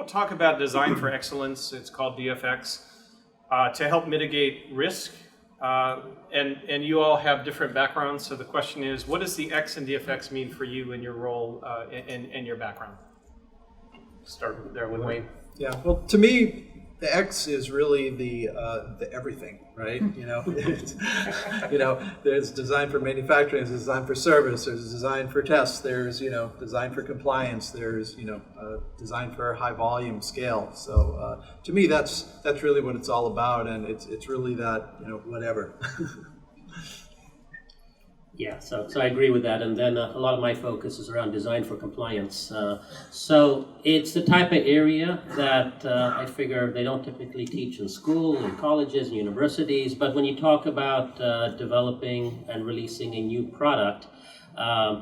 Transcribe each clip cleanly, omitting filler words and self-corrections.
talk about design for excellence. It's called DFX, to help mitigate risk. And you all have different backgrounds. So the question is, what does the X in DFX mean for you in your role and your background? Start there with Wayne. Yeah. Well, to me, the X is really the everything, right? There's design for manufacturing, there's design for service, there's design for tests, there's design for compliance, there's design for high volume scale. So to me, that's really what it's all about, and it's really that whatever. Yeah, so I agree with that, and then a lot of my focus is around design for compliance. So it's the type of area that I figure they don't typically teach in school, in colleges, and universities, but when you talk about developing and releasing a new product,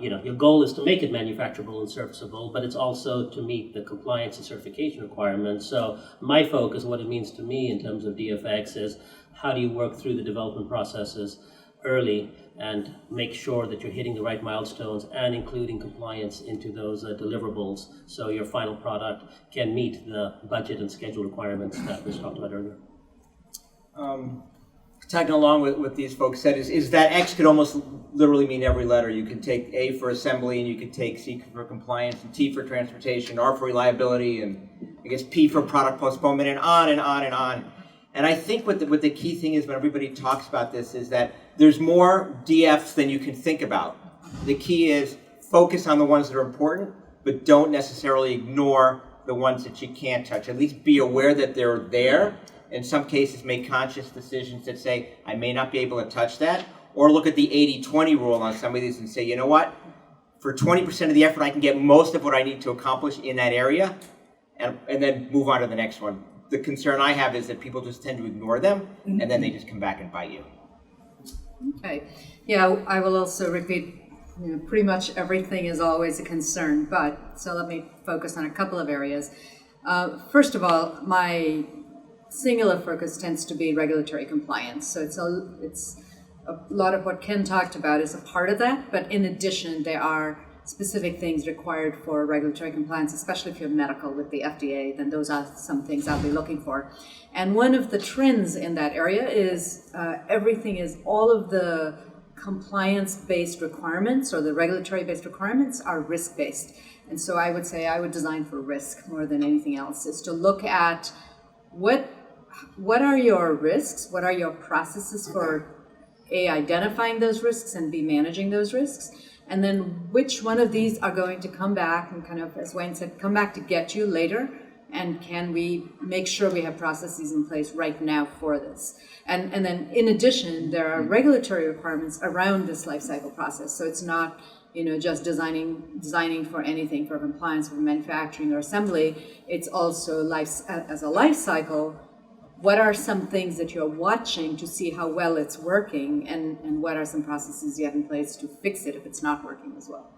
your goal is to make it manufacturable and serviceable, but it's also to meet the compliance and certification requirements. So my focus, what it means to me in terms of DFX, is how do you work through the development processes early and make sure that you're hitting the right milestones and including compliance into those deliverables so your final product can meet the budget and schedule requirements that was talked about earlier. Tagging along with what these folks said is that X could almost literally mean every letter. You could take A for assembly, and you could take C for compliance, and T for transportation, R for reliability, and I guess P for product postponement, and on and on and on. And I think what the key thing is when everybody talks about this is that there's more DFs than you can think about. The key is focus on the ones that are important, but don't necessarily ignore the ones that you can't touch. At least be aware that they're there. In some cases, make conscious decisions that say, I may not be able to touch that. Or look at the 80-20 rule on some of these and say, you know what? For 20% of the effort, I can get most of what I need to accomplish in that area, and then move on to the next one. The concern I have is that people just tend to ignore them, and then they just come back and bite you. Okay. Yeah, I will also repeat, pretty much everything is always a concern, so let me focus on a couple of areas. First of all, my singular focus tends to be regulatory compliance. So it's a lot of what Ken talked about is a part of that, but in addition, there are specific things required for regulatory compliance, especially if you're medical with the FDA, then those are some things I'll be looking for. And one of the trends in that area is all of the compliance-based requirements or the regulatory-based requirements are risk-based. And so I would say I would design for risk more than anything else, is to look at what are your risks, what are your processes for A, identifying those risks, and B, managing those risks. And then which one of these are going to come back and kind of, as Wayne said, come back to get you later? And can we make sure we have processes in place right now for this? And then in addition, there are regulatory requirements around this life cycle process. So it's not, just designing for anything for compliance, for manufacturing or assembly. It's also as a life cycle. What are some things that you're watching to see how well it's working, and what are some processes you have in place to fix it if it's not working as well?